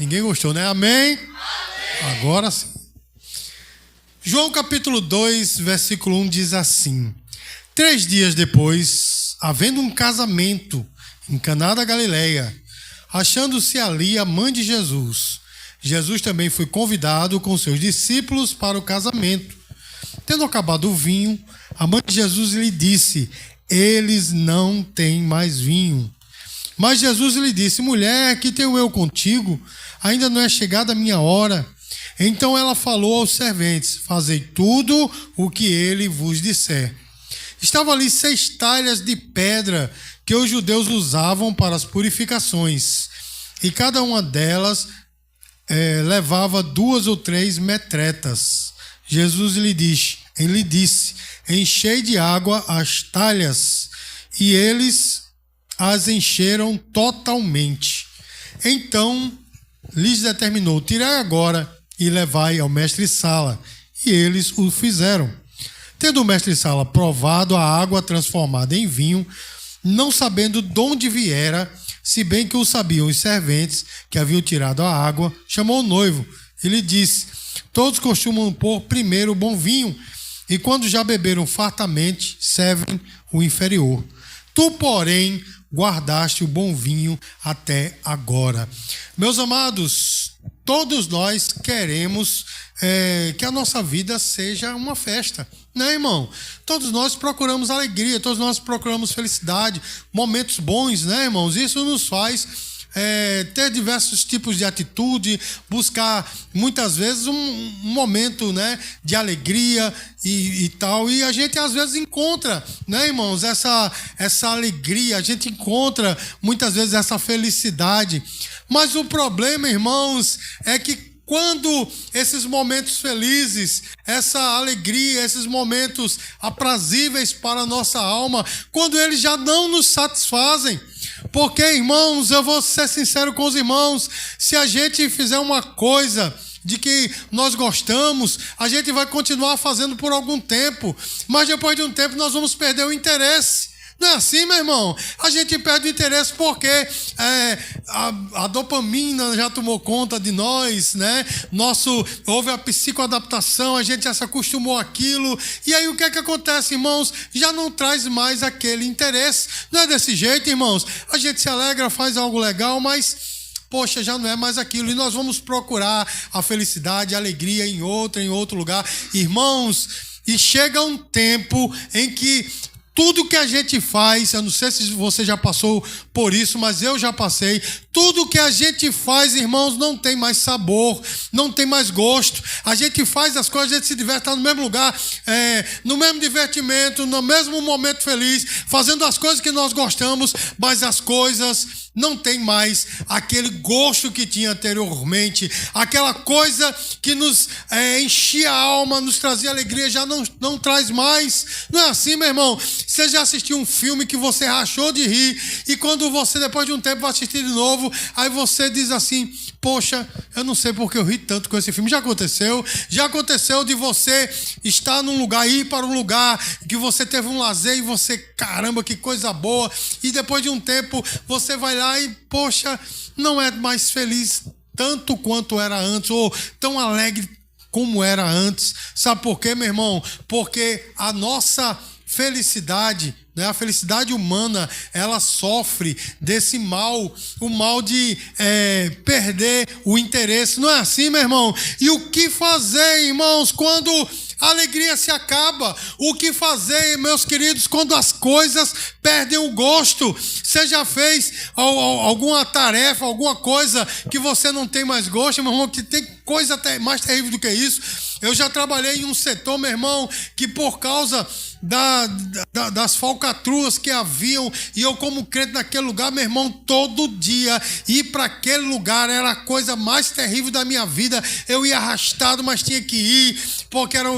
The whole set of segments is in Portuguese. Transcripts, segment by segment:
Ninguém gostou, né? Amém? Amém. Agora sim. João capítulo 2, versículo 1 diz assim: 3 dias depois, havendo um casamento em Caná da Galileia, achando-se ali a mãe de Jesus, Jesus também foi convidado com seus discípulos para o casamento. Tendo acabado o vinho, a mãe de Jesus lhe disse: eles não têm mais vinho. Mas Jesus lhe disse: mulher, que tenho eu contigo? Ainda não é chegada a minha hora. Então ela falou aos serventes: fazei tudo o que ele vos disser. Estavam ali 6 talhas de pedra que os judeus usavam para as purificações, e cada uma delas levava 2 ou 3 metretas. Jesus lhe disse: enchei de água as talhas, e eles as encheram totalmente. Então lhes determinou: tirai agora e levai ao mestre-sala. E eles o fizeram. Tendo o mestre-sala provado a água transformada em vinho, não sabendo de onde viera, se bem que o sabiam os serventes que haviam tirado a água, chamou o noivo e lhe disse: todos costumam pôr primeiro o bom vinho, e quando já beberam fartamente, servem o inferior. Tu, porém, guardaste o bom vinho até agora. Meus amados, todos nós queremos que a nossa vida seja uma festa, né, irmão? Todos nós procuramos alegria, todos nós procuramos felicidade, momentos bons, né, irmãos? Isso nos faz ter diversos tipos de atitude, buscar muitas vezes um momento, né, de alegria e tal, e a gente às vezes encontra, né, irmãos, essa alegria, a gente encontra muitas vezes essa felicidade, mas o problema, irmãos, é que quando esses momentos felizes, essa alegria, esses momentos aprazíveis para a nossa alma, quando eles já não nos satisfazem. Porque, irmãos, eu vou ser sincero com os irmãos, se a gente fizer uma coisa de que nós gostamos, a gente vai continuar fazendo por algum tempo, mas depois de um tempo nós vamos perder o interesse. Não é assim, meu irmão? A gente perde o interesse porque a dopamina já tomou conta de nós, né? Houve a psicoadaptação, a gente já se acostumou àquilo. E aí o que é que acontece, irmãos? Já não traz mais aquele interesse. Não é desse jeito, irmãos? A gente se alegra, faz algo legal, mas poxa, já não é mais aquilo. E nós vamos procurar a felicidade, a alegria em outro lugar. Irmãos, e chega um tempo em que tudo que a gente faz, eu não sei se você já passou por isso, mas eu já passei. Tudo que a gente faz, irmãos, não tem mais sabor, não tem mais gosto. A gente faz as coisas, a gente se diverte, está no mesmo lugar, no mesmo divertimento, no mesmo momento feliz, fazendo as coisas que nós gostamos, mas as coisas não tem mais aquele gosto que tinha anteriormente, aquela coisa que nos enchia a alma, nos trazia alegria, já não traz mais. Não é assim, meu irmão? Você já assistiu um filme que você rachou de rir, e quando você, depois de um tempo, vai assistir de novo, aí você diz assim: poxa, eu não sei porque eu ri tanto com esse filme. Já aconteceu de você estar num lugar, ir para um lugar que você teve um lazer e você, caramba, que coisa boa, e depois de um tempo você vai lá e, poxa, não é mais feliz tanto quanto era antes, ou tão alegre como era antes. Sabe por quê, meu irmão? Porque a nossa felicidade, né, a felicidade humana, ela sofre desse mal, o mal de perder o interesse. Não é assim, meu irmão? E o que fazer, irmãos, quando a alegria se acaba? O que fazer, meus queridos, quando as coisas perdem o gosto? Você já fez alguma tarefa, alguma coisa que você não tem mais gosto, meu irmão? Que tem coisa mais terrível do que isso. Eu já trabalhei em um setor, meu irmão, que por causa das falcatruas que haviam, e eu como crente naquele lugar, meu irmão, todo dia ir para aquele lugar era a coisa mais terrível da minha vida. Eu ia arrastado, mas tinha que ir, porque era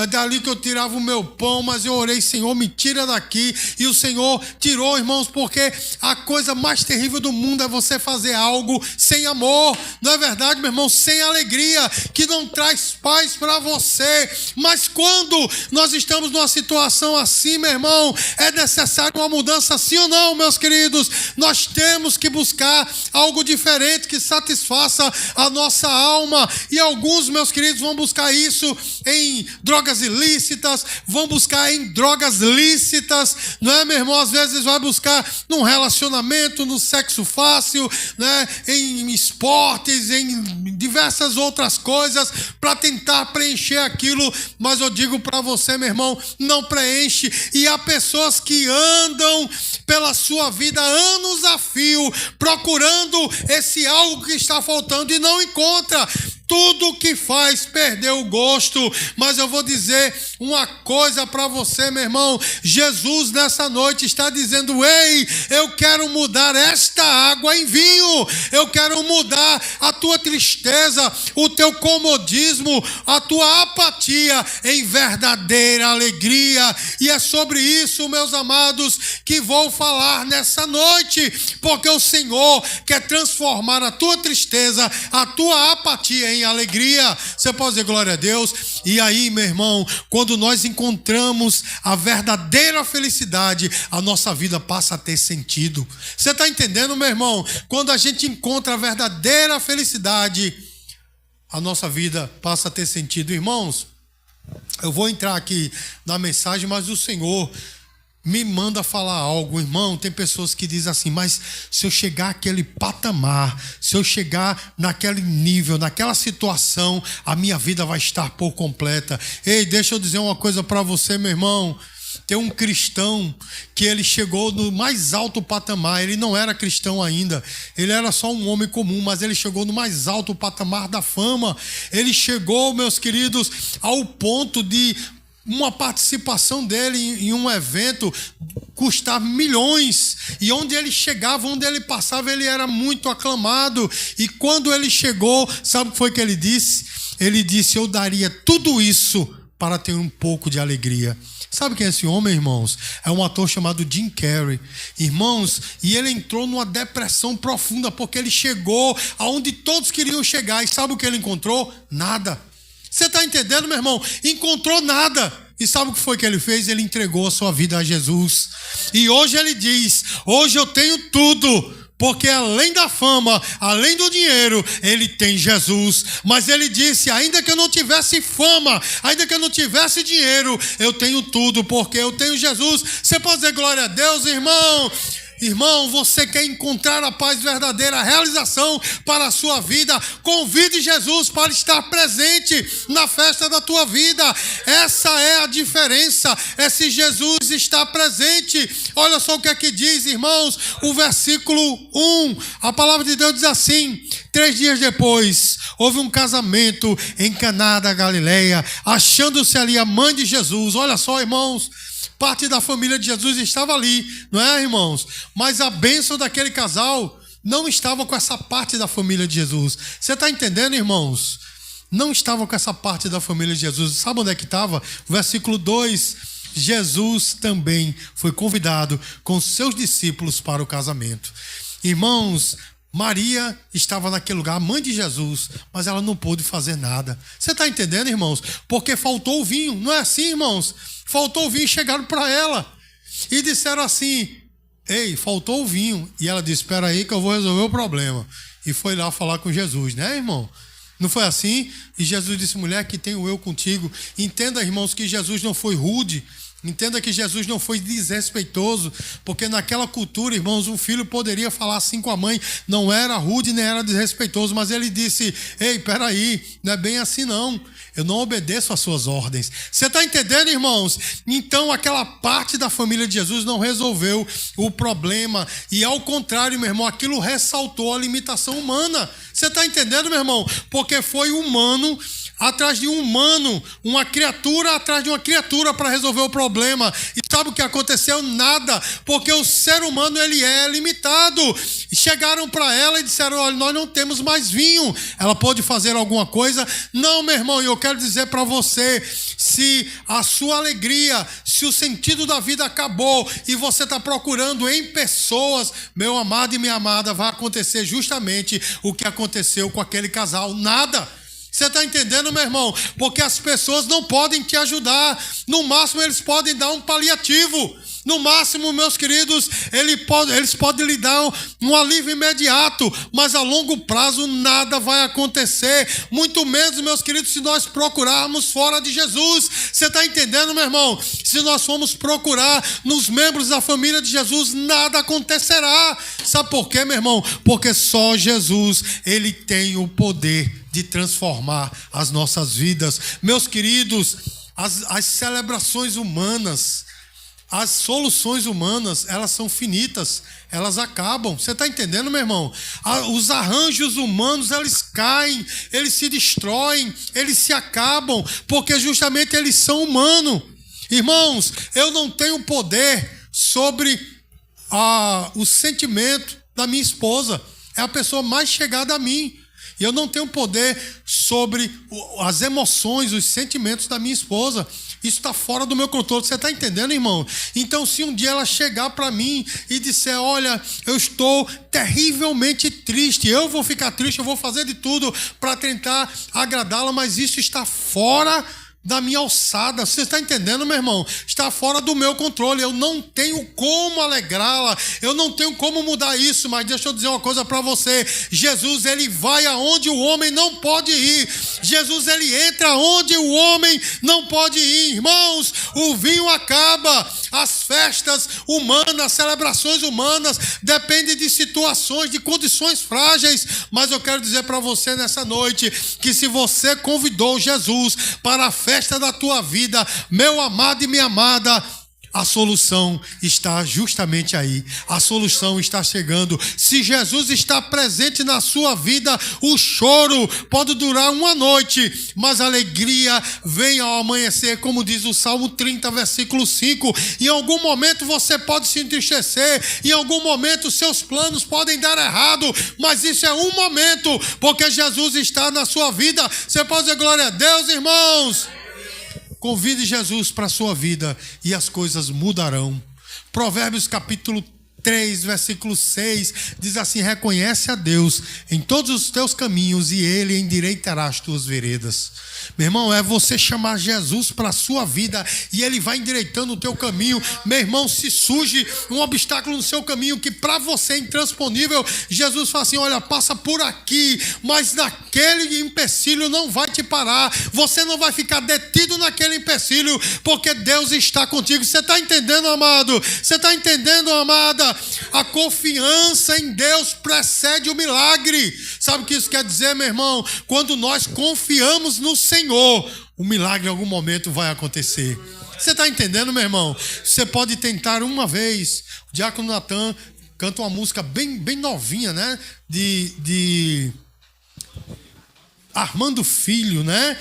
dali que eu tirava o meu pão. Mas eu orei: Senhor, me tira daqui, e o Senhor tirou, irmãos, porque a coisa mais terrível do mundo é você fazer algo sem amor, não é verdade, meu irmão? Sem alegria, que não traz paz para você. Mas quando nós estamos numa situação assim, meu irmão, é necessária uma mudança, sim ou não, meus queridos? Nós temos que buscar algo diferente que satisfaça a nossa alma. E alguns, meus queridos, vão buscar isso em drogas ilícitas, vão buscar em drogas lícitas, não é, meu irmão? Às vezes vai buscar num relacionamento, no sexo fácil, né? Em esportes, em diversas outras coisas, para tentar preencher aquilo. Mas eu digo para você, meu irmão, não preenche. E há pessoas que andam pela sua vida anos a fio, procurando esse algo que está faltando e não encontra. Tudo que faz perder o gosto. Mas eu vou dizer uma coisa para você, meu irmão. Jesus nessa noite está dizendo: ei, eu quero mudar esta água em vinho. Eu quero mudar a tua tristeza, o teu comodismo, a tua apatia em verdadeira alegria. E é sobre isso, meus amados, que vou falar nessa noite. Porque o Senhor quer transformar a tua tristeza, a tua apatia em alegria. Você pode dizer glória a Deus? E aí, meu irmão, quando nós encontramos a verdadeira felicidade, a nossa vida passa a ter sentido. Você está entendendo, meu irmão? Quando a gente encontra a verdadeira felicidade, a nossa vida passa a ter sentido. Irmãos, eu vou entrar aqui na mensagem, mas o Senhor me manda falar algo. Irmão, tem pessoas que dizem assim: mas se eu chegar àquele patamar, se eu chegar naquele nível, naquela situação, a minha vida vai estar por completa. Ei, deixa eu dizer uma coisa para você, meu irmão. Tem um cristão que ele chegou no mais alto patamar. Ele não era cristão ainda, ele era só um homem comum, mas ele chegou no mais alto patamar da fama. Ele chegou, meus queridos, ao ponto de uma participação dele em um evento custar milhões. E onde ele chegava, onde ele passava, ele era muito aclamado. E quando ele chegou, sabe o que foi que ele disse? Ele disse: eu daria tudo isso para ter um pouco de alegria. Sabe quem é esse homem, irmãos? É um ator chamado Jim Carrey. Irmãos, e ele entrou numa depressão profunda, porque ele chegou aonde todos queriam chegar. E sabe o que ele encontrou? Nada. Você está entendendo, meu irmão? Encontrou nada. E sabe o que foi que ele fez? Ele entregou a sua vida a Jesus. E hoje ele diz: hoje eu tenho tudo. Porque além da fama, além do dinheiro, ele tem Jesus. Mas ele disse: ainda que eu não tivesse fama, ainda que eu não tivesse dinheiro, eu tenho tudo, porque eu tenho Jesus. Você pode dizer glória a Deus, irmão? Irmão, você quer encontrar a paz verdadeira, a realização para a sua vida? Convide Jesus para estar presente na festa da tua vida. Essa é a diferença, é se Jesus está presente. Olha só o que é que diz, irmãos, o versículo 1. A palavra de Deus diz assim: 3 dias depois, houve um casamento em Caná da Galileia, achando-se ali a mãe de Jesus. Olha só, irmãos, parte da família de Jesus estava ali, não é, irmãos? Mas a bênção daquele casal não estava com essa parte da família de Jesus. Você está entendendo, irmãos? Não estava com essa parte da família de Jesus. Sabe onde é que estava? Versículo 2. Jesus também foi convidado com seus discípulos para o casamento. Irmãos, Maria estava naquele lugar, a mãe de Jesus, mas ela não pôde fazer nada. Você está entendendo, irmãos? Porque faltou o vinho. Não é assim, irmãos? Faltou o vinho e chegaram para ela e disseram assim: ei, faltou o vinho. E ela disse: espera aí que eu vou resolver o problema. E foi lá falar com Jesus, né, irmão? Não foi assim? E Jesus disse: mulher, que tenho eu contigo. Entenda, irmãos, que Jesus não foi rude. Entenda que Jesus não foi desrespeitoso, porque naquela cultura, irmãos, um filho poderia falar assim com a mãe, não era rude nem era desrespeitoso, mas ele disse: ei, peraí, não é bem assim não, eu não obedeço às suas ordens. Você está entendendo, irmãos? Então aquela parte da família de Jesus não resolveu o problema, e ao contrário, meu irmão, aquilo ressaltou a limitação humana. Você está entendendo, meu irmão? Porque foi humano atrás de um humano, uma criatura atrás de uma criatura para resolver o problema. E sabe o que aconteceu? Nada, porque o ser humano, ele é limitado. E chegaram para ela e disseram: olha, nós não temos mais vinho. Ela pode fazer alguma coisa? Não, meu irmão, e eu quero dizer para você, se a sua alegria, se o sentido da vida acabou e você está procurando em pessoas, meu amado e minha amada, vai acontecer justamente o que aconteceu com aquele casal: nada. Você está entendendo, meu irmão? Porque as pessoas não podem te ajudar. No máximo, eles podem dar um paliativo. No máximo, meus queridos, eles podem lhe dar um alívio imediato, mas a longo prazo nada vai acontecer. Muito menos, meus queridos, se nós procurarmos fora de Jesus. Você está entendendo, meu irmão? Se nós formos procurar nos membros da família de Jesus, nada acontecerá. Sabe por quê, meu irmão? Porque só Jesus, ele tem o poder de transformar as nossas vidas. Meus queridos, as celebrações humanas, as soluções humanas, elas são finitas, elas acabam. Você está entendendo, meu irmão? Os arranjos humanos, eles caem, eles se destroem, eles se acabam, porque justamente eles são humanos. Irmãos, eu não tenho poder sobre o sentimento da minha esposa. É a pessoa mais chegada a mim. E eu não tenho poder sobre as emoções, os sentimentos da minha esposa. Isso está fora do meu controle. Você está entendendo, irmão? Então, se um dia ela chegar para mim e disser, olha, eu estou terrivelmente triste, eu vou ficar triste, eu vou fazer de tudo para tentar agradá-la, mas isso está fora da minha alçada. Você está entendendo, meu irmão? Está fora do meu controle. Eu não tenho como alegrá-la. Eu não tenho como mudar isso. Mas deixa eu dizer uma coisa para você. Jesus, ele vai aonde o homem não pode ir. Jesus, ele entra onde o homem não pode ir. Irmãos, o vinho acaba. As festas humanas, as celebrações humanas dependem de situações, de condições frágeis. Mas eu quero dizer para você nessa noite que se você convidou Jesus para a festa da tua vida, meu amado e minha amada, a solução está justamente aí. A solução está chegando. Se Jesus está presente na sua vida, o choro pode durar uma noite, mas a alegria vem ao amanhecer, como diz o Salmo 30, versículo 5. Em algum momento você pode se entristecer, em algum momento seus planos podem dar errado, mas isso é um momento, porque Jesus está na sua vida. Você pode dizer glória a Deus, irmãos? Convide Jesus para a sua vida e as coisas mudarão. Provérbios capítulo 3, versículo 6, diz assim: reconhece a Deus em todos os teus caminhos e Ele endireitará as tuas veredas. Meu irmão, é você chamar Jesus para a sua vida e Ele vai endireitando o teu caminho. Meu irmão, se surge um obstáculo no seu caminho que para você é intransponível, Jesus fala assim, olha, passa por aqui, mas naquele empecilho não vai te parar. Você não vai ficar detido naquele empecilho, porque Deus está contigo. Você está entendendo, amado? Você está entendendo, amada? A confiança em Deus precede o milagre. Sabe o que isso quer dizer, meu irmão? Quando nós confiamos no Senhor, o milagre em algum momento vai acontecer. Você está entendendo, meu irmão? Você pode tentar uma vez. O diácono Natan canta uma música bem novinha, né? De Armando Filho, né?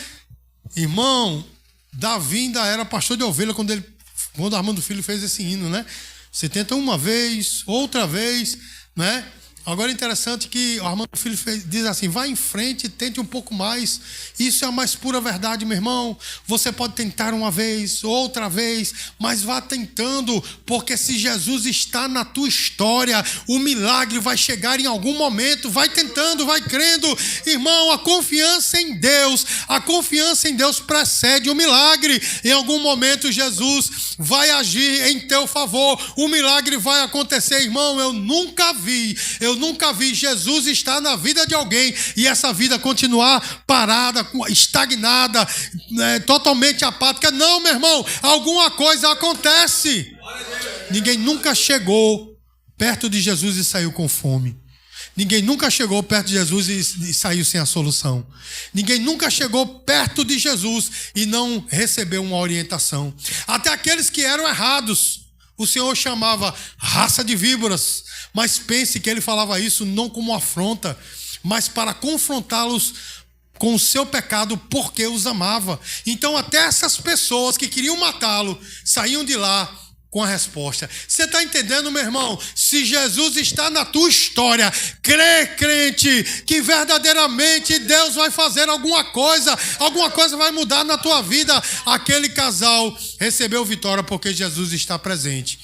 Irmão, Davi ainda era pastor de ovelha quando Armando Filho fez esse hino, né? Você tenta uma vez, outra vez, né? Agora é interessante que o Armando Filho diz assim, vá em frente, tente um pouco mais. Isso é a mais pura verdade, meu irmão. Você pode tentar uma vez, outra vez, mas vá tentando, porque se Jesus está na tua história, o milagre vai chegar em algum momento. Vai tentando, vai crendo. Irmão, a confiança em Deus precede o milagre. Em algum momento Jesus vai agir em teu favor. O milagre vai acontecer, irmão. Eu nunca vi Jesus estar na vida de alguém e essa vida continuar parada, estagnada, né, totalmente apática. Não, meu irmão, alguma coisa acontece. Ninguém nunca chegou perto de Jesus e saiu com fome. Ninguém nunca chegou perto de Jesus e saiu sem a solução. Ninguém nunca chegou perto de Jesus e não recebeu uma orientação. Até aqueles que eram errados, o Senhor chamava raça de víboras. Mas pense que ele falava isso não como afronta, mas para confrontá-los com o seu pecado, porque os amava. Então até essas pessoas que queriam matá-lo saíam de lá com a resposta. Você está entendendo, meu irmão? Se Jesus está na tua história, crê, crente, que verdadeiramente Deus vai fazer alguma coisa vai mudar na tua vida. Aquele casal recebeu vitória porque Jesus está presente.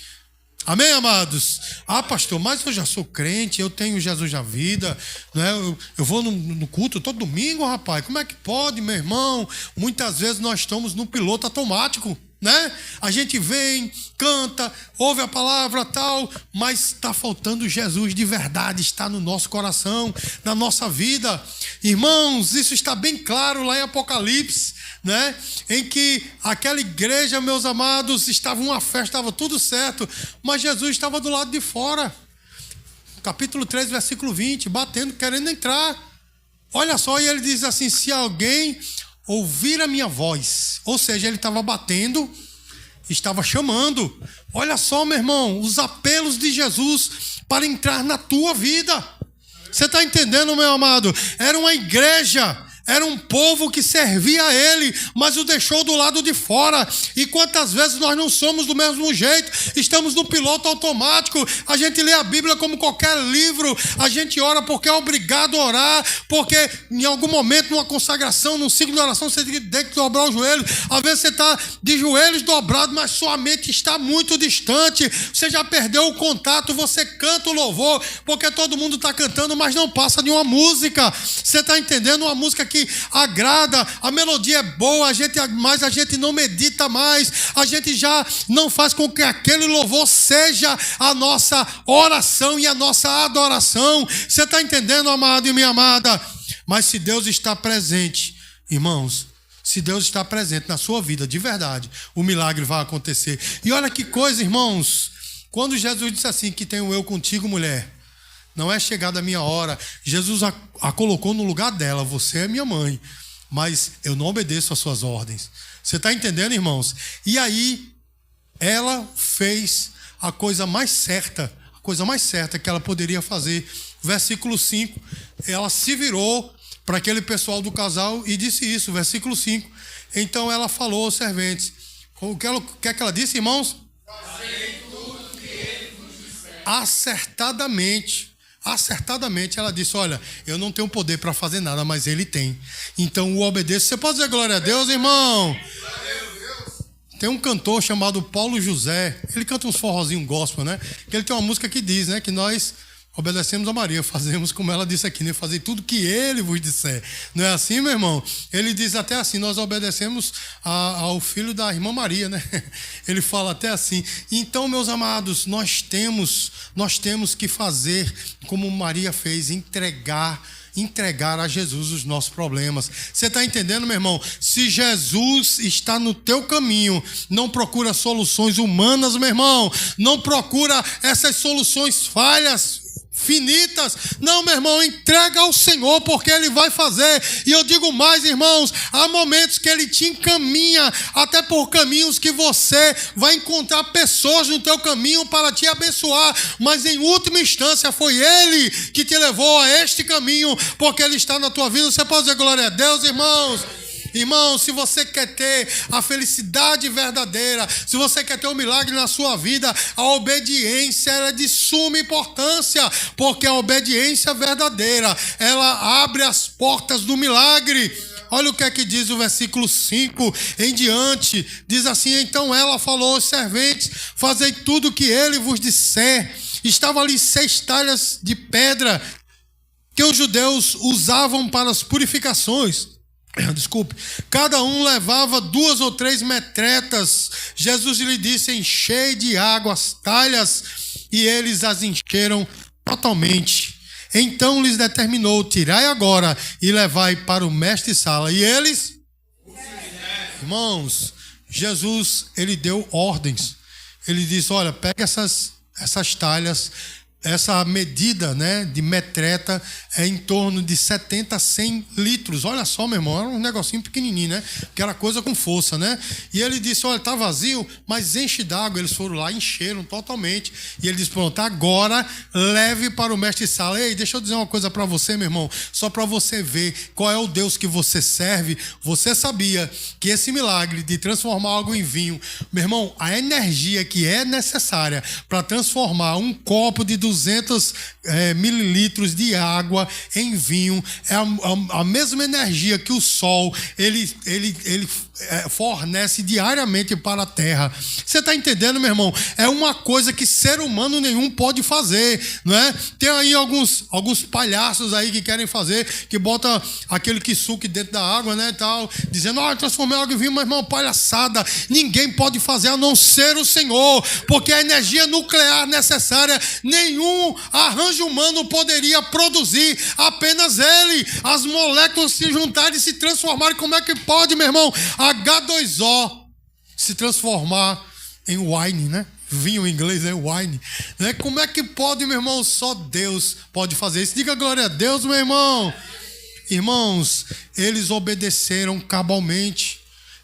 Amém, amados? Ah, pastor, mas eu já sou crente, eu tenho Jesus na vida, né? Eu vou no culto todo domingo, rapaz. Como é que pode, meu irmão? Muitas vezes nós estamos no piloto automático, né? A gente vem, canta, ouve a palavra tal, mas está faltando Jesus de verdade, está no nosso coração, na nossa vida. Irmãos, isso está bem claro lá em Apocalipse, né? Em que aquela igreja, meus amados, estava uma festa, estava tudo certo, mas Jesus estava do lado de fora. Capítulo 3, versículo 20, batendo, querendo entrar. Olha só, e ele diz assim: se alguém ouvir a minha voz, ou seja, ele estava batendo, estava chamando. Olha só, meu irmão, os apelos de Jesus para entrar na tua vida. Você está entendendo, meu amado? Era uma igreja, era um povo que servia a ele, mas o deixou do lado de fora. E quantas vezes nós não somos do mesmo jeito? Estamos no piloto automático. A gente lê a Bíblia como qualquer livro. A gente ora porque é obrigado a orar, porque em algum momento, numa consagração, num ciclo de oração, você tem que dobrar o joelho. Às vezes você está de joelhos dobrados, mas sua mente está muito distante. Você já perdeu o contato. Você canta o louvor porque todo mundo está cantando, mas não passa de uma música. Você está entendendo? Uma música que agrada, a melodia é boa, mas a gente não medita mais, a gente já não faz com que aquele louvor seja a nossa oração e a nossa adoração. Você está entendendo, amado e minha amada? Mas se Deus está presente, irmãos, se Deus está presente na sua vida, de verdade, o milagre vai acontecer. E olha que coisa, irmãos, quando Jesus disse assim, que tenho eu contigo, mulher, não é chegada a minha hora. Jesus a colocou no lugar dela. Você é minha mãe, mas eu não obedeço às suas ordens. Você está entendendo, irmãos? E aí, ela fez a coisa mais certa que ela poderia fazer. Versículo 5, ela se virou para aquele pessoal do casal e disse isso. Versículo 5, então ela falou aos serventes. O que é que ela disse, irmãos? Fazei tudo que ele vos disser. Acertadamente ela disse: olha, eu não tenho poder para fazer nada, mas ele tem, então o obedeço. Você pode dizer glória a Deus, irmão? Tem um cantor chamado Paulo José, ele canta uns forrozinhos gospel, né? Ele tem uma música que diz, né, que nós obedecemos a Maria, fazemos como ela disse aqui, né? Fazer tudo que ele vos disser. Não é assim, meu irmão? Ele diz até assim: nós obedecemos ao filho da irmã Maria, né? Ele fala até assim. Então, meus amados, nós temos que fazer como Maria fez, entregar a Jesus os nossos problemas. Você está entendendo, meu irmão? Se Jesus está no teu caminho, não procura soluções humanas, meu irmão. Não procura essas soluções falhas, finitas. Não, meu irmão, entrega ao Senhor, porque Ele vai fazer. E eu digo mais, irmãos, há momentos que Ele te encaminha até por caminhos que você vai encontrar pessoas no teu caminho para te abençoar, mas em última instância foi Ele que te levou a este caminho, porque Ele está na tua vida. Você pode dizer glória a Deus, irmãos? Irmão, se você quer ter a felicidade verdadeira, se você quer ter um milagre na sua vida, a obediência é de suma importância, porque a obediência verdadeira, ela abre as portas do milagre. Olha o que é que diz o versículo 5 em diante. Diz assim: então ela falou aos serventes: fazei tudo o que ele vos disser. Estavam ali 6 talhas de pedra que os judeus usavam para as purificações. Desculpe, cada um levava 2 ou 3 metretas. Jesus lhe disse: enchei de água as talhas, e eles as encheram totalmente. Então lhes determinou: tirai agora e levai para o mestre-sala. E eles, irmãos, Jesus, ele deu ordens. Ele disse: olha, pega essas talhas. Essa medida, né, de metreta é em torno de 70 a 100 litros. Olha só, meu irmão, era um negocinho pequenininho, né? Que era coisa com força, né? E ele disse: olha, está vazio, mas enche d'água. Eles foram lá, encheram totalmente. E ele disse: pronto, agora leve para o mestre-sala. Ei, deixa eu dizer uma coisa para você, meu irmão, só para você ver qual é o Deus que você serve. Você sabia que esse milagre de transformar algo em vinho, meu irmão, a energia que é necessária para transformar um copo de 200 mililitros de água em vinho é a mesma energia que o sol ele fornece diariamente para a terra. Você está entendendo, meu irmão? É uma coisa que ser humano nenhum pode fazer, não é? Tem aí alguns palhaços aí que querem fazer, que botam aquele kisuke dentro da água, né, e tal, dizendo, transformei água em vinho, mas, irmão, palhaçada. Ninguém pode fazer a não ser o Senhor, porque a energia nuclear necessária, nenhum arranjo humano poderia produzir, apenas ele. As moléculas se juntarem e se transformarem. Como é que pode, meu irmão? H2O se transformar em wine, né? Vinho em inglês é wine. Né? Como é que pode, meu irmão? Só Deus pode fazer isso. Diga glória a Deus, meu irmão. Irmãos, eles obedeceram cabalmente.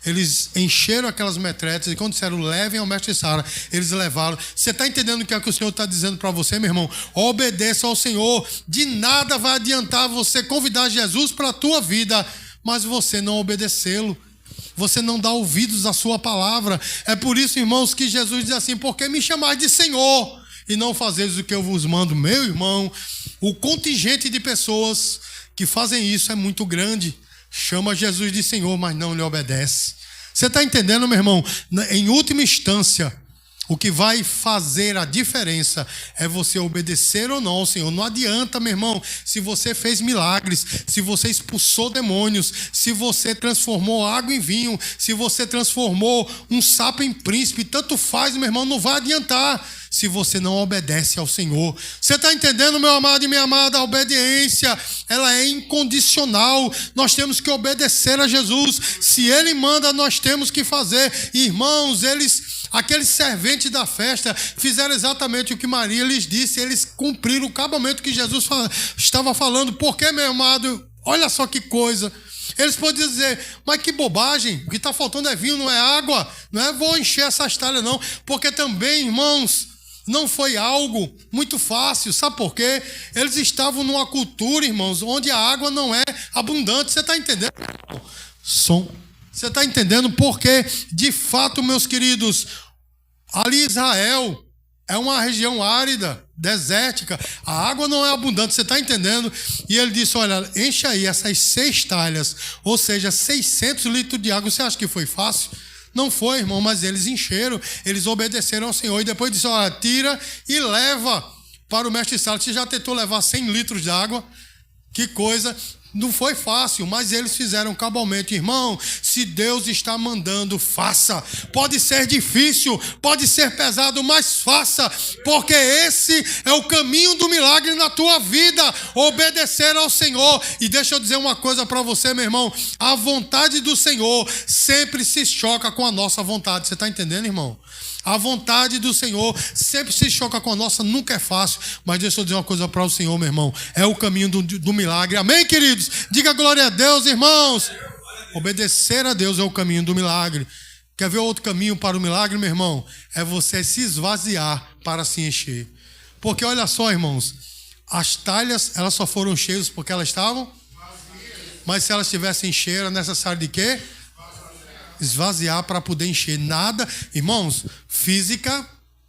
Eles encheram aquelas metretas e quando disseram, levem ao mestre Sara, eles levaram. Você está entendendo o que é que o Senhor está dizendo para você, meu irmão? Obedeça ao Senhor. De nada vai adiantar você convidar Jesus para a tua vida, mas você não obedecê-lo. Você não dá ouvidos à sua palavra. É por isso, irmãos, que Jesus diz assim, porque me chamais de Senhor e não fazeis o que eu vos mando. Meu irmão, o contingente de pessoas que fazem isso é muito grande. Chama Jesus de Senhor, mas não lhe obedece. Você está entendendo, meu irmão? Em última instância, o que vai fazer a diferença é você obedecer ou não ao Senhor. Não adianta, meu irmão, se você fez milagres, se você expulsou demônios, se você transformou água em vinho, se você transformou um sapo em príncipe, tanto faz, meu irmão, não vai adiantar se você não obedece ao Senhor. Você está entendendo, meu amado e minha amada? A obediência, ela é incondicional. Nós temos que obedecer a Jesus. Se Ele manda, nós temos que fazer. Irmãos, aqueles serventes da festa fizeram exatamente o que Maria lhes disse. Eles cumpriram o acabamento que Jesus estava falando. Por que, meu amado? Olha só que coisa. Eles podem dizer, mas que bobagem, o que está faltando é vinho, não é água. Não é vou encher essas talhas, não. Porque também, irmãos, não foi algo muito fácil. Sabe por quê? Eles estavam numa cultura, irmãos, onde a água não é abundante. Você está entendendo? Você está entendendo? Porque, de fato, meus queridos, ali Israel é uma região árida, desértica. A água não é abundante, você está entendendo? E ele disse, olha, enche aí essas 6 talhas, ou seja, 600 litros de água. Você acha que foi fácil? Não foi, irmão, mas eles encheram, eles obedeceram ao Senhor. E depois disse, olha, tira e leva para o mestre Sala. Você já tentou levar 100 litros de água? Que coisa. Não foi fácil, mas eles fizeram cabalmente. Irmão, se Deus está mandando, faça. Pode ser difícil, pode ser pesado, mas faça. Porque esse é o caminho do milagre na tua vida. Obedecer ao Senhor. E deixa eu dizer uma coisa para você, meu irmão. A vontade do Senhor sempre se choca com a nossa vontade. Você está entendendo, irmão? A vontade do Senhor sempre se choca com a nossa, nunca é fácil. Mas deixa eu dizer uma coisa para o Senhor, meu irmão. É o caminho do milagre. Amém, queridos? Diga glória a Deus, irmãos. Obedecer a Deus é o caminho do milagre. Quer ver outro caminho para o milagre, meu irmão? É você se esvaziar para se encher. Porque olha só, irmãos. As talhas, elas só foram cheias porque elas estavam vazias. Mas se elas estivessem cheias, era necessário de quê? Esvaziar para poder encher. Nada, irmãos, física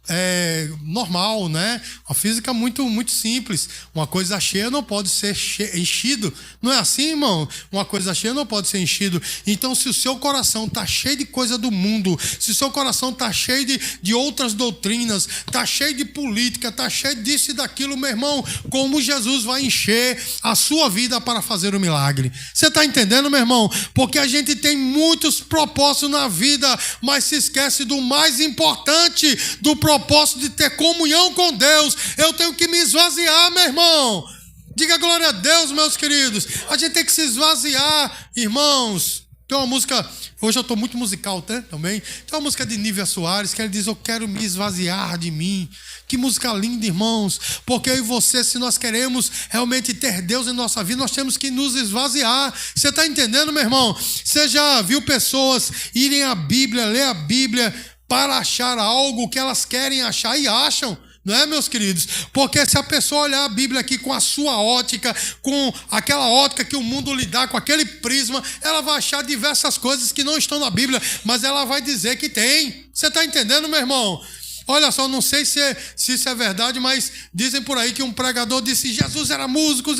é normal, né? A física muito, muito simples. Uma coisa cheia não pode ser enchido. Não é assim, irmão? Uma coisa cheia não pode ser enchido. Então, se o seu coração está cheio de coisa do mundo, se o seu coração está cheio de outras doutrinas, está cheio de política, está cheio disso e daquilo, meu irmão, como Jesus vai encher a sua vida para fazer o milagre? Você está entendendo, meu irmão? Porque a gente tem muitos propósitos na vida, mas se esquece do mais importante, do propósito de ter comunhão com Deus. Eu tenho que me esvaziar, meu irmão. Diga glória a Deus, meus queridos. A gente tem que se esvaziar, irmãos. Tem uma música, hoje eu estou muito musical, tá? Também. Tem uma música de Nívia Soares que ele diz, eu quero me esvaziar de mim. Que música linda, irmãos. Porque eu e você, se nós queremos realmente ter Deus em nossa vida, nós temos que nos esvaziar. Você está entendendo, meu irmão? Você já viu pessoas irem à Bíblia, ler a Bíblia, para achar algo que elas querem achar e acham, não é, meus queridos? Porque se a pessoa olhar a Bíblia aqui com a sua ótica, com aquela ótica que o mundo lhe dá, com aquele prisma, ela vai achar diversas coisas que não estão na Bíblia, mas ela vai dizer que tem. Você está entendendo, meu irmão? Olha só, não sei se isso é verdade, mas dizem por aí que um pregador disse: Jesus era músico,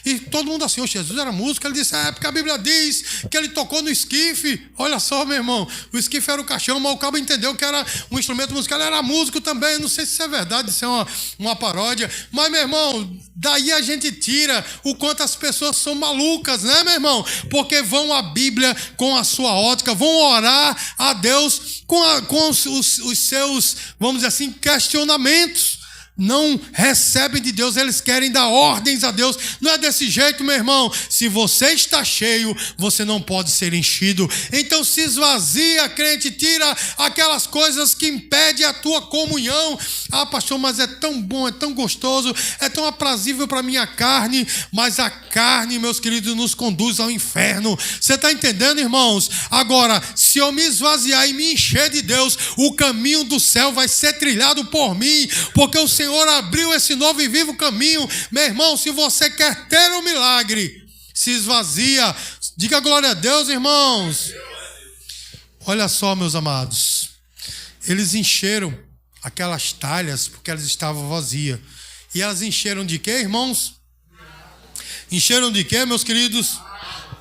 e todo mundo assim: Jesus era músico. Ele disse: porque a Bíblia diz que ele tocou no esquife. Olha só, meu irmão, o esquife era o caixão, mas o cabo entendeu que era um instrumento musical, ele era músico também. Não sei se isso é verdade, isso é uma paródia, mas, meu irmão, daí a gente tira o quanto as pessoas são malucas, né, meu irmão? Porque vão à Bíblia com a sua ótica, vão orar a Deus com os seus, vamos dizer assim, questionamentos. Não recebem de Deus, eles querem dar ordens a Deus. Não é desse jeito, meu irmão. Se você está cheio, você não pode ser enchido. Então se esvazia, crente, tira aquelas coisas que impedem a tua comunhão. Pastor, mas é tão bom, é tão gostoso, é tão aprazível para a minha carne. Mas a carne, meus queridos, nos conduz ao inferno. Você está entendendo, irmãos? Agora, se eu me esvaziar e me encher de Deus, o caminho do céu vai ser trilhado por mim, porque o Senhor abriu esse novo e vivo caminho. Meu irmão, se você quer ter um milagre, se esvazia. Diga glória a Deus, irmãos. Olha só, meus amados, eles encheram aquelas talhas porque elas estavam vazias. E elas encheram de quê, irmãos? Encheram de quê, meus queridos?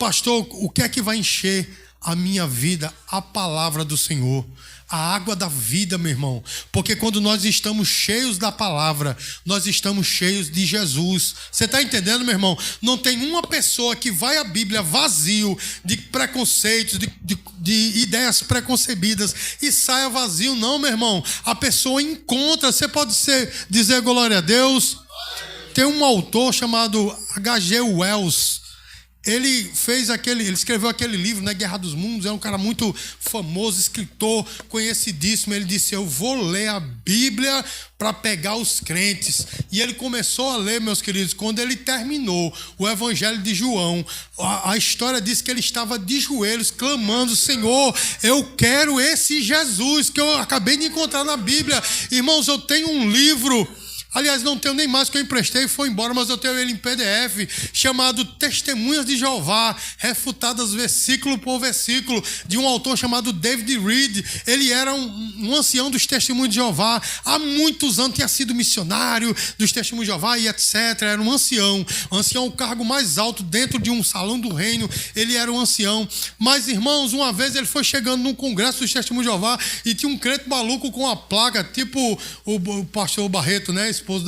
Pastor, o que é que vai encher a minha vida? A palavra do Senhor. A água da vida, meu irmão. Porque quando nós estamos cheios da palavra, nós estamos cheios de Jesus. Você está entendendo, meu irmão? Não tem uma pessoa que vai à Bíblia vazio de preconceitos, de ideias preconcebidas e saia vazio, não, meu irmão. A pessoa encontra. Você pode dizer glória a Deus? Tem um autor chamado H.G. Wells. Ele escreveu aquele livro, né, Guerra dos Mundos. É um cara muito famoso, escritor, conhecidíssimo. Ele disse: eu vou ler a Bíblia para pegar os crentes. E ele começou a ler, meus queridos. Quando ele terminou o Evangelho de João, a história diz que ele estava de joelhos clamando: Senhor, eu quero esse Jesus que eu acabei de encontrar na Bíblia. Irmãos, eu tenho um livro. Aliás, não tenho nem mais, que eu emprestei e foi embora, mas eu tenho ele em PDF, chamado Testemunhas de Jeová, refutadas versículo por versículo, de um autor chamado David Reed. Ele era um ancião dos Testemunhos de Jeová. Há muitos anos tinha sido missionário dos Testemunhos de Jeová e etc. Era um ancião. Ancião, o cargo mais alto dentro de um salão do reino. Ele era um ancião. Mas, irmãos, uma vez ele foi chegando num congresso dos Testemunhos de Jeová e tinha um crente maluco com uma placa, tipo o pastor Barreto, né? Esposo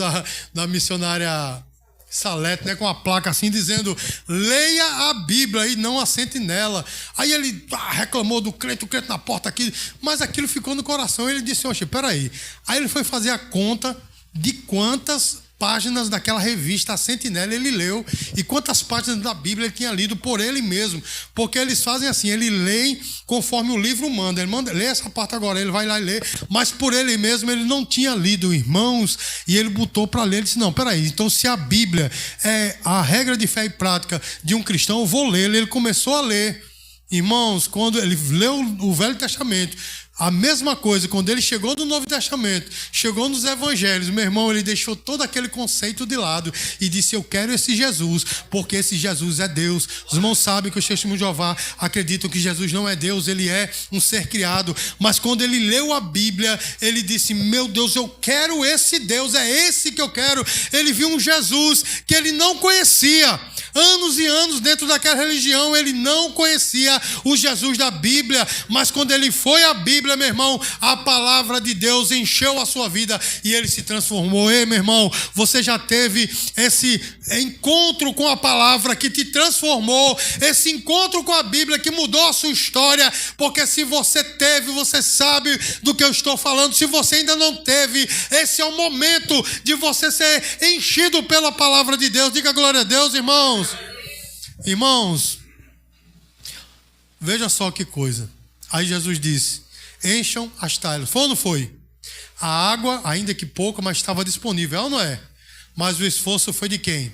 da missionária Salete, né, com uma placa assim dizendo: leia a Bíblia e não assente nela. Aí ele reclamou do crente, o crente na porta aqui, mas aquilo ficou no coração. Ele disse: oxe, peraí. Aí ele foi fazer a conta de quantas páginas daquela revista, a Sentinela, ele leu, e quantas páginas da Bíblia ele tinha lido por ele mesmo. Porque eles fazem assim, ele lê conforme o livro manda. Ele manda, lê essa parte agora, ele vai lá e lê, mas por ele mesmo ele não tinha lido, irmãos, e ele botou para ler. Ele disse: não, peraí, então se a Bíblia é a regra de fé e prática de um cristão, eu vou ler. Ele começou a ler. Irmãos, quando ele leu o Velho Testamento, a mesma coisa, quando ele chegou no Novo Testamento, chegou nos Evangelhos, meu irmão, ele deixou todo aquele conceito de lado e disse: eu quero esse Jesus, porque esse Jesus é Deus. Os irmãos sabem que os testemunhos de Jeová acreditam que Jesus não é Deus, ele é um ser criado. Mas quando ele leu a Bíblia, ele disse: meu Deus, eu quero esse Deus, é esse que eu quero. Ele viu um Jesus que ele não conhecia. Anos e anos dentro daquela religião, ele não conhecia o Jesus da Bíblia, mas quando ele foi à Bíblia, meu irmão, a palavra de Deus encheu a sua vida e ele se transformou. Ei, meu irmão, você já teve esse encontro com a palavra que te transformou, esse encontro com a Bíblia que mudou a sua história? Porque se você teve, você sabe do que eu estou falando. Se você ainda não teve, esse é o momento de você ser enchido pela palavra de Deus. Diga glória a Deus, irmãos. Irmãos, veja só que coisa. Aí Jesus disse: encham as talhas. Foi ou não foi? A água, ainda que pouca, mas estava disponível, é ou não é? Mas o esforço foi de quem?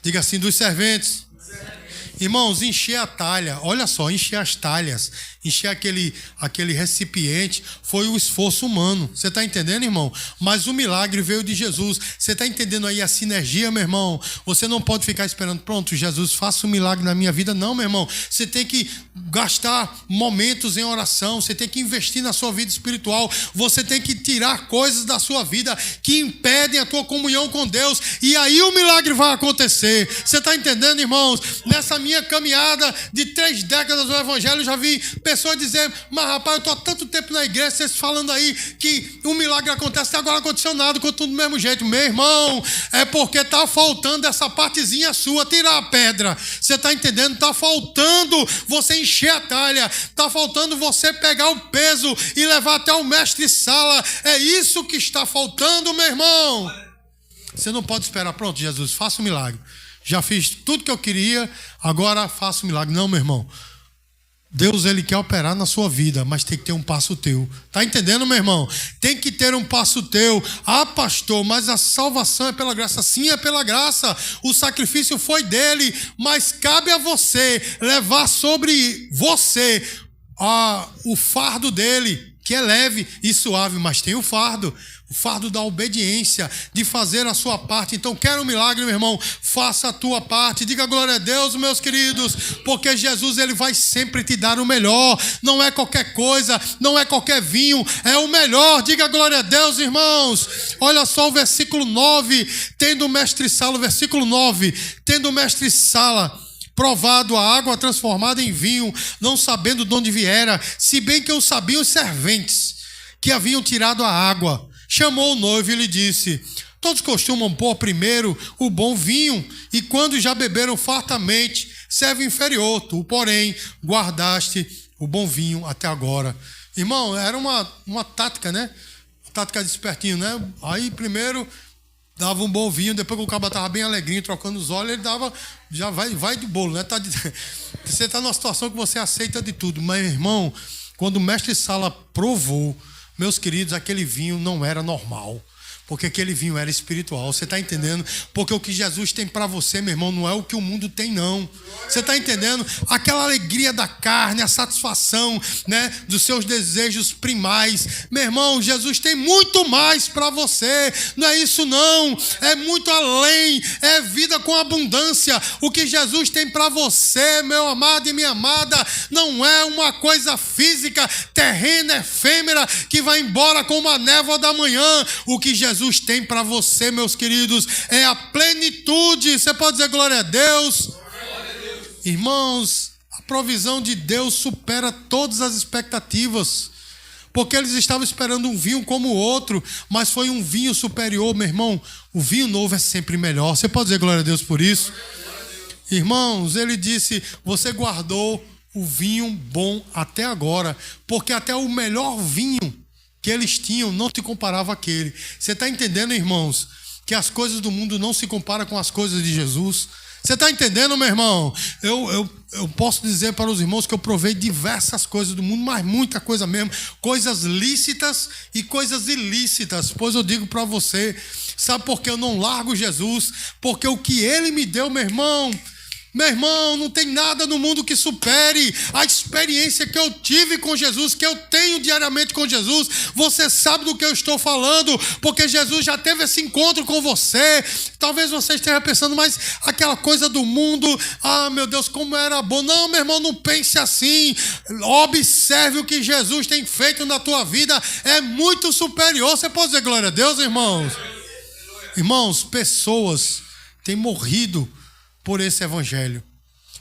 Diga assim: dos serventes. Irmãos, encher a talha, olha só, encher as talhas, encher aquele recipiente foi o esforço humano. Você está entendendo, irmão? Mas o milagre veio de Jesus. Você está entendendo aí a sinergia, meu irmão? Você não pode ficar esperando, pronto, Jesus, faça um milagre na minha vida. Não, meu irmão. Você tem que gastar momentos em oração. Você tem que investir na sua vida espiritual. Você tem que tirar coisas da sua vida que impedem a tua comunhão com Deus. E aí o milagre vai acontecer. Você está entendendo, irmãos? Nessa minha caminhada de 3 décadas do Evangelho, já vi pessoas dizer, mas rapaz, eu estou há tanto tempo na igreja, vocês falando aí que um milagre acontece, até agora não aconteceu nada, continua do mesmo jeito. Meu irmão, é porque está faltando essa partezinha sua, tirar a pedra. Você está entendendo? Está faltando você encher a talha, está faltando você pegar o peso e levar até o mestre-sala. É isso que está faltando, meu irmão. Você não pode esperar, pronto, Jesus, faça um milagre. Já fiz tudo que eu queria, agora faço um milagre. Não, meu irmão. Deus, ele quer operar na sua vida, mas tem que ter um passo teu. Tá entendendo, meu irmão? Tem que ter um passo teu. Ah, pastor, mas a salvação é pela graça. Sim, é pela graça. O sacrifício foi dele, mas cabe a você levar sobre você o fardo dele, que é leve e suave, mas tem o fardo da obediência, de fazer a sua parte. Então, quer um milagre, meu irmão? Faça a tua parte. Diga glória a Deus, meus queridos, porque Jesus, ele vai sempre te dar o melhor. Não é qualquer coisa, não é qualquer vinho, é o melhor. Diga glória a Deus, irmãos. Olha só o versículo 9, tendo o mestre-sala, o versículo 9, tendo o mestre-sala provado a água transformada em vinho, não sabendo de onde viera, se bem que o sabiam os serventes que haviam tirado a água. Chamou o noivo e lhe disse, todos costumam pôr primeiro o bom vinho, e quando já beberam fartamente, serve inferior. Tu, porém, guardaste o bom vinho até agora. Irmão, era uma tática, né? Tática de espertinho, né? Aí primeiro dava um bom vinho, depois que o cabo estava bem alegrinho, trocando os olhos, ele dava, já vai de bolo, né? Você está numa situação que você aceita de tudo. Mas, irmão, quando o mestre-sala provou, meus queridos, aquele vinho não era normal, porque aquele vinho era espiritual. Você está entendendo? Porque o que Jesus tem para você, meu irmão, não é o que o mundo tem, não. Você está entendendo? Aquela alegria da carne, a satisfação, né, dos seus desejos primais. Meu irmão, Jesus tem muito mais para você. Não é isso, não. É muito além. É vida com abundância. O que Jesus tem para você, meu amado e minha amada, não é uma coisa física, terrena, efêmera, que vai embora como a névoa da manhã. O que Jesus tem para você, meus queridos, é a plenitude. Você pode dizer glória a Deus? Glória a Deus. Irmãos, a provisão de Deus supera todas as expectativas, porque eles estavam esperando um vinho como o outro, mas foi um vinho superior, meu irmão. O vinho novo é sempre melhor. Você pode dizer glória a Deus por isso? Irmãos, ele disse, você guardou o vinho bom até agora, porque até o melhor vinho que eles tinham não se comparava àquele. Você está entendendo, irmãos, que as coisas do mundo não se comparam com as coisas de Jesus? Você está entendendo, meu irmão? Eu posso dizer para os irmãos que eu provei diversas coisas do mundo, mas muita coisa mesmo, coisas lícitas e coisas ilícitas. Pois eu digo para você, sabe por que eu não largo Jesus? Porque o que ele me deu, meu irmão, não tem nada no mundo que supere a experiência que eu tive com Jesus, que eu tenho diariamente com Jesus. Você sabe do que eu estou falando, porque Jesus já teve esse encontro com você. Talvez você esteja pensando, mas aquela coisa do mundo, meu Deus, como era bom. Não, meu irmão, não pense assim. Observe o que Jesus tem feito na tua vida, é muito superior. Você pode dizer glória a Deus, irmãos? Irmãos, pessoas têm morrido por esse evangelho,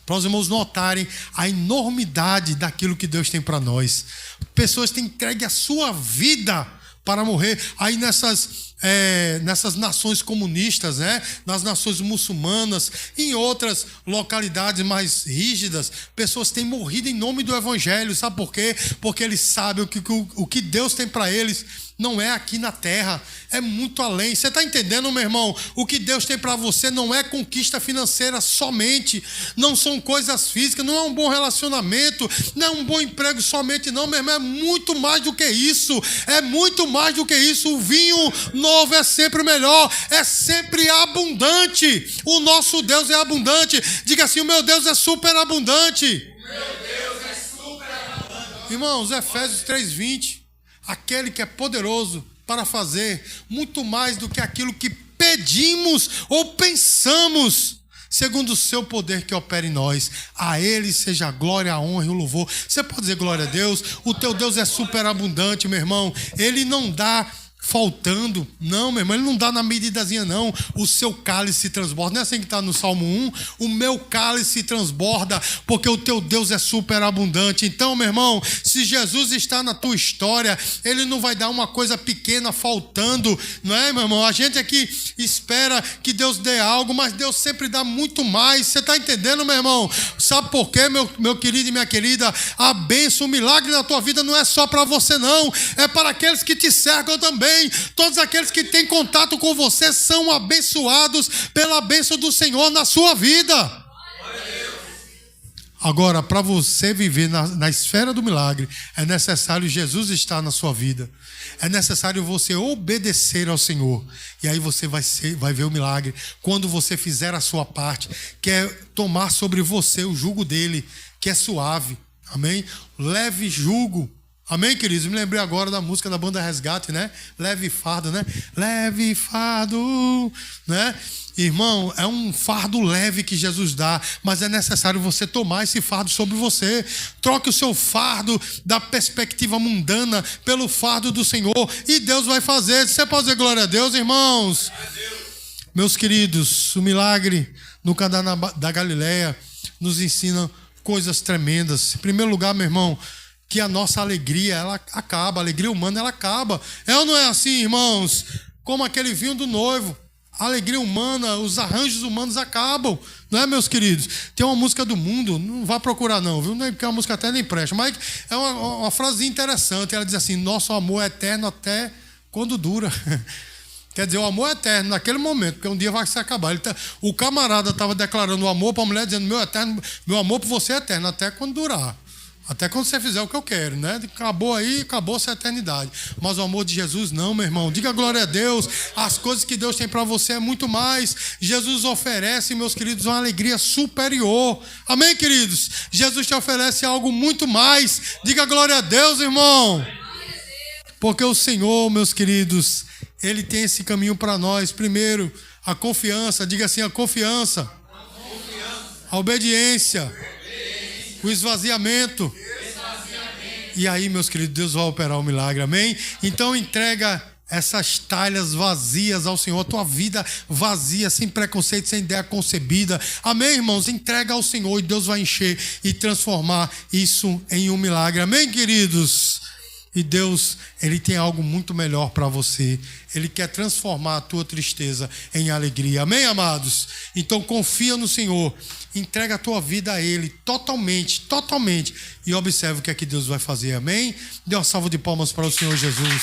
para os irmãos notarem a enormidade daquilo que Deus tem para nós. Pessoas têm entregue a sua vida para morrer. Aí nessas nações comunistas, né? Nas nações muçulmanas, em outras localidades mais rígidas, pessoas têm morrido em nome do evangelho. Sabe por quê? Porque eles sabem o que Deus tem para eles não é aqui na terra, é muito além. Você está entendendo, meu irmão? O que Deus tem para você não é conquista financeira somente, não são coisas físicas, não é um bom relacionamento, não é um bom emprego somente, não, meu irmão, é muito mais do que isso, é muito mais do que isso. O vinho novo é sempre melhor, é sempre abundante. O nosso Deus é abundante. Diga assim: o meu Deus é super abundante. O meu Deus é super abundante. Irmãos, Efésios 3:20, aquele que é poderoso para fazer muito mais do que aquilo que pedimos ou pensamos, segundo o seu poder que opera em nós. A Ele seja a glória, a honra e o louvor. Você pode dizer glória a Deus? O teu Deus é super abundante, meu irmão. Ele não dá faltando, não, meu irmão, ele não dá na medidazinha, não. O seu cálice transborda. Não é assim que está no Salmo 1? O meu cálice transborda, porque o teu Deus é super abundante. Então, meu irmão, se Jesus está na tua história, ele não vai dar uma coisa pequena faltando, não é, meu irmão? A gente aqui espera que Deus dê algo, mas Deus sempre dá muito mais. Você está entendendo, meu irmão? Sabe por quê, meu querido e minha querida? A bênção, o milagre na tua vida não é só para você, não. É para aqueles que te cercam também. Todos aqueles que têm contato com você são abençoados pela bênção do Senhor na sua vida. Agora, para você viver na esfera do milagre, é necessário Jesus estar na sua vida. É necessário você obedecer ao Senhor. E aí você vai ver o milagre. Quando você fizer a sua parte, que é tomar sobre você o jugo dele, que é suave. Amém? Leve jugo. Amém, queridos? Me lembrei agora da música da banda Resgate, né? Leve fardo, né? Leve fardo, né? Irmão, é um fardo leve que Jesus dá, mas é necessário você tomar esse fardo sobre você. Troque o seu fardo da perspectiva mundana pelo fardo do Senhor e Deus vai fazer. Você pode dizer glória a Deus, irmãos? Meus queridos, o milagre no Caná da Galileia nos ensina coisas tremendas. Em primeiro lugar, meu irmão, que a nossa alegria, ela acaba, a alegria humana, ela acaba. É ou não é assim, irmãos? Como aquele vinho do noivo. A alegria humana, os arranjos humanos acabam. Não é, meus queridos? Tem uma música do Mundo, não vá procurar não, viu? Porque a música até nem presta, mas é uma frase interessante. Ela diz assim: nosso amor é eterno até quando dura. Quer dizer, o amor é eterno naquele momento, porque um dia vai se acabar. O camarada estava declarando o amor para a mulher, dizendo: meu amor por você é eterno até quando durar. Até quando você fizer o que eu quero, né? Acabou aí, acabou-se a eternidade. Mas o amor de Jesus não, meu irmão. Diga glória a Deus. As coisas que Deus tem para você é muito mais. Jesus oferece, meus queridos, uma alegria superior. Amém, queridos? Jesus te oferece algo muito mais. Diga glória a Deus, irmão. Porque o Senhor, meus queridos, Ele tem esse caminho para nós. Primeiro, a confiança. Diga assim: a confiança. A obediência. O esvaziamento. E aí, meus queridos, Deus vai operar o milagre, amém? Então entrega essas talhas vazias ao Senhor, a tua vida vazia, sem preconceito, sem ideia concebida, amém, irmãos? Entrega ao Senhor e Deus vai encher e transformar isso em um milagre, amém, queridos? E Deus, Ele tem algo muito melhor para você. Ele quer transformar a tua tristeza em alegria. Amém, amados? Então confia no Senhor. Entrega a tua vida a Ele totalmente, totalmente. E observe o que é que Deus vai fazer. Amém? Dê uma salva de palmas para o Senhor Jesus.